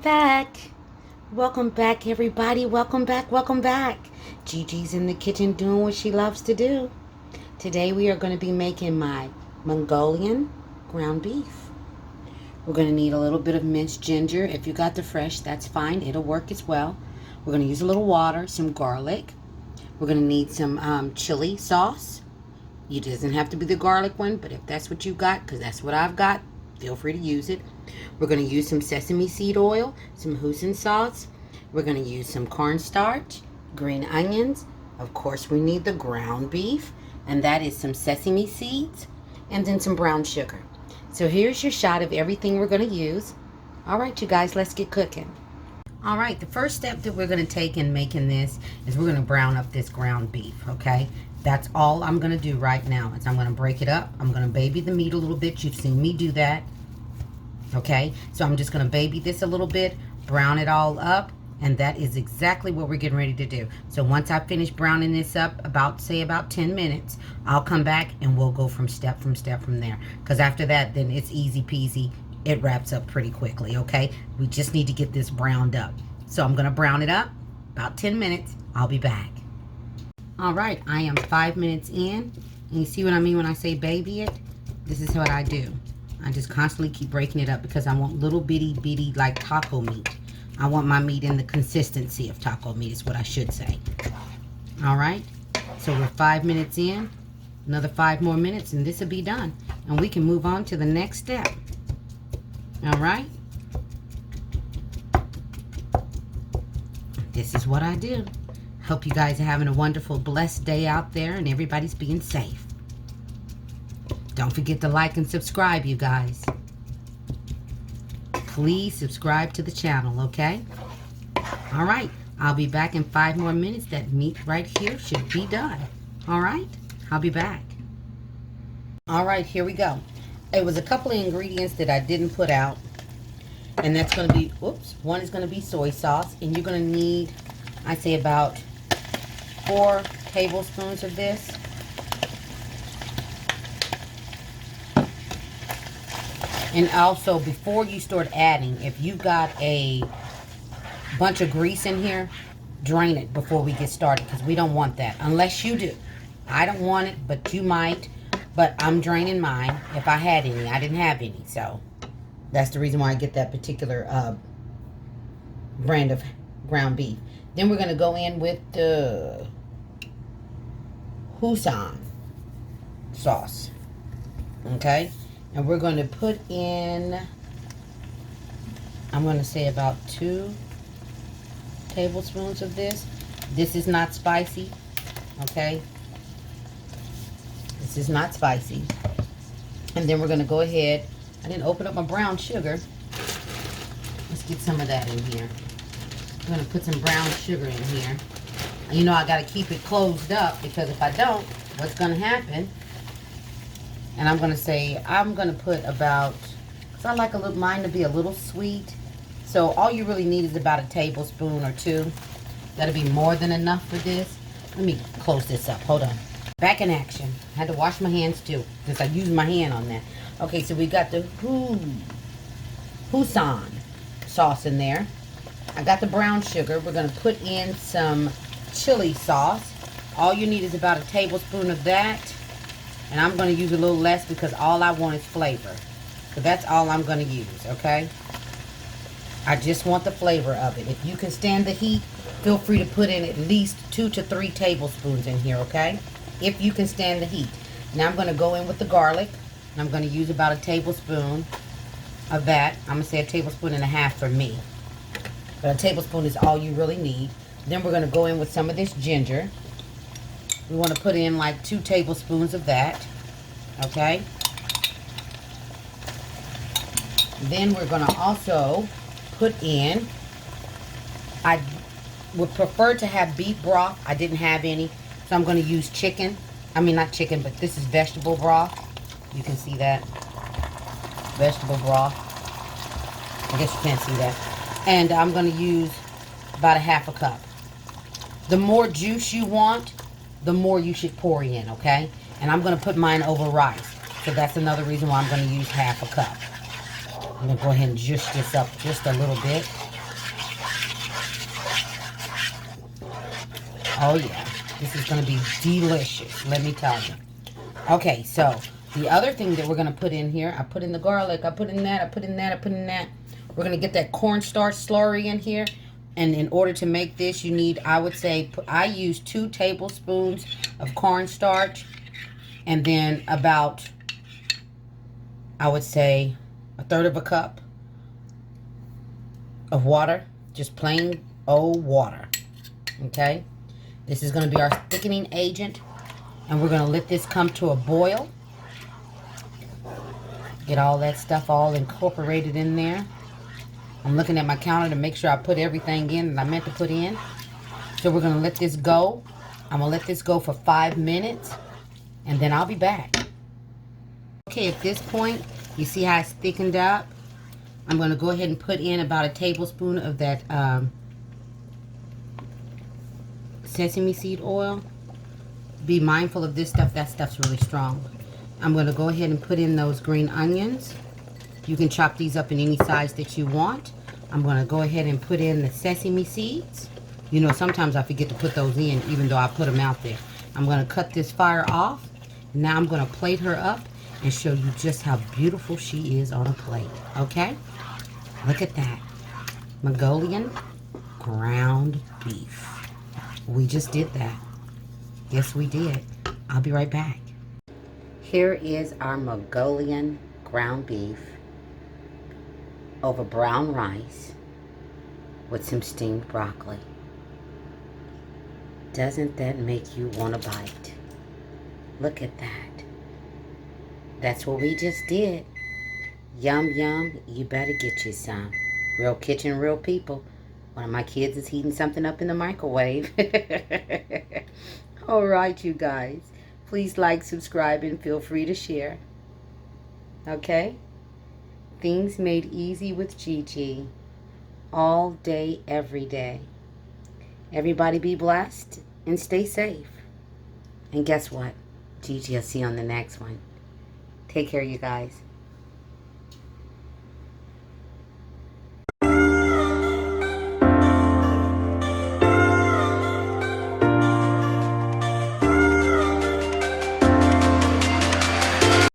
back. Welcome back, everybody. Welcome back. Welcome back. Gigi's in the kitchen doing what she loves to do. Today we are going to be making my Mongolian ground beef. We're going to need a little bit of minced ginger. If you got the fresh, that's fine. It'll work as well. We're going to use a little water, some garlic. We're going to need some chili sauce. It doesn't have to be the garlic one, but if that's what you got, because that's what I've got, feel free to use it. We're going to use some sesame seed oil, some hoisin sauce. We're going to use some cornstarch, green onions. Of course, we need the ground beef, and that is some sesame seeds, and then some brown sugar. So here's your shot of everything we're going to use. All right, you guys, let's get cooking. All right, the first step that we're going to take in making this is we're going to brown up this ground beef, okay? That's all I'm going to do right now. Is I'm going to break it up. I'm going to baby the meat a little bit. You've seen me do that. Okay, so I'm just going to baby this a little bit, brown it all up, and that is exactly what we're getting ready to do. So once I finish browning this up, about 10 minutes, I'll come back and we'll go from step from there. Because after that, then it's easy peasy. It wraps up pretty quickly, okay? We just need to get this browned up. So I'm going to brown it up, about 10 minutes. I'll be back. All right, I am 5 minutes in. And you see what I mean when I say baby it? This is what I do. I just constantly keep breaking it up because I want little bitty like taco meat. I want my meat in the consistency of taco meat is what I should say. All right, so we're 5 minutes in. Another 5 more minutes and this will be done. And we can move on to the next step. All right. This is what I do. Hope you guys are having a wonderful, blessed day out there and everybody's being safe. Don't forget to like and subscribe, you guys. Please subscribe to the channel, okay? All right. I'll be back in 5 more minutes. That meat right here should be done. All right. I'll be back. All right. Here we go. It was a couple of ingredients that I didn't put out. And that's going to be, one is going to be soy sauce. And you're going to need, I say about 4 tablespoons of this. And also, before you start adding, if you got a bunch of grease in here, drain it before we get started because we don't want that. Unless you do. I don't want it, but you might. But I'm draining mine if I had any. I didn't have any, so that's the reason why I get that particular brand of ground beef. Then we're going to go in with the hoisin sauce. Okay? And we're going to put in, I'm going to say about 2 tablespoons of this. This is not spicy, okay? This is not spicy. And then we're going to go ahead, I didn't open up my brown sugar. Let's get some of that in here. I'm going to put some brown sugar in here. You know I got to keep it closed up because if I don't, what's going to happen? And I'm going to say, I'm going to put about, because I like mine to be a little sweet. So all you really need is about a tablespoon or 2. That'll be more than enough for this. Let me close this up. Hold on. Back in action. I had to wash my hands too, because I used my hand on that. Okay, so we got the hoisin sauce in there. I got the brown sugar. We're going to put in some chili sauce. All you need is about a tablespoon of that. And I'm going to use a little less because all I want is flavor. So that's all I'm going to use, okay? I just want the flavor of it. If you can stand the heat, feel free to put in at least 2 to 3 tablespoons in here, okay? If you can stand the heat. Now I'm going to go in with the garlic. And I'm going to use about a tablespoon of that. I'm going to say a tablespoon and a half for me. But a tablespoon is all you really need. Then we're going to go in with some of this ginger. We want to put in like 2 tablespoons of that, okay? Then we're going to also put in, I would prefer to have beef broth. I didn't have any, so I'm going to use chicken. I mean, not chicken, but this is vegetable broth. You can see that. Vegetable broth. I guess you can't see that. And I'm going to use about a half a cup. The more juice you want, the more you should pour in, okay? And I'm going to put mine over rice. So that's another reason why I'm going to use half a cup. I'm going to go ahead and juice this up just a little bit. Oh yeah, this is going to be delicious, let me tell you. Okay, so the other thing that we're going to put in here, I put in the garlic, I put in that, I put in that, I put in that. We're going to get that cornstarch slurry in here. And in order to make this, you need, I would say, I use 2 tablespoons of cornstarch. And then about, I would say, 1/3 of a cup of water. Just plain old water. Okay? This is going to be our thickening agent. And we're going to let this come to a boil. Get all that stuff all incorporated in there. I'm looking at my counter to make sure I put everything in that I meant to put in. So we're going to let this go. I'm going to let this go for 5 minutes. And then I'll be back. Okay, at this point, you see how it's thickened up? I'm going to go ahead and put in about 1 tablespoon of that sesame seed oil. Be mindful of this stuff. That stuff's really strong. I'm going to go ahead and put in those green onions. You can chop these up in any size that you want. I'm going to go ahead and put in the sesame seeds. You know, sometimes I forget to put those in, even though I put them out there. I'm going to cut this fire off. Now I'm going to plate her up and show you just how beautiful she is on a plate. Okay? Look at that. Mongolian ground beef. We just did that. Yes, we did. I'll be right back. Here is our Mongolian ground beef over brown rice with some steamed broccoli. Doesn't that make you want to bite? Look at that. That's what we just did. Yum, yum. You better get you some. Real kitchen, real people. One of my kids is heating something up in the microwave. All right, you guys. Please like, subscribe, and feel free to share. Okay? Things made easy with Gigi. All day, every day. Everybody be blessed and stay safe. And guess what? Gigi, I'll see you on the next one. Take care, you guys.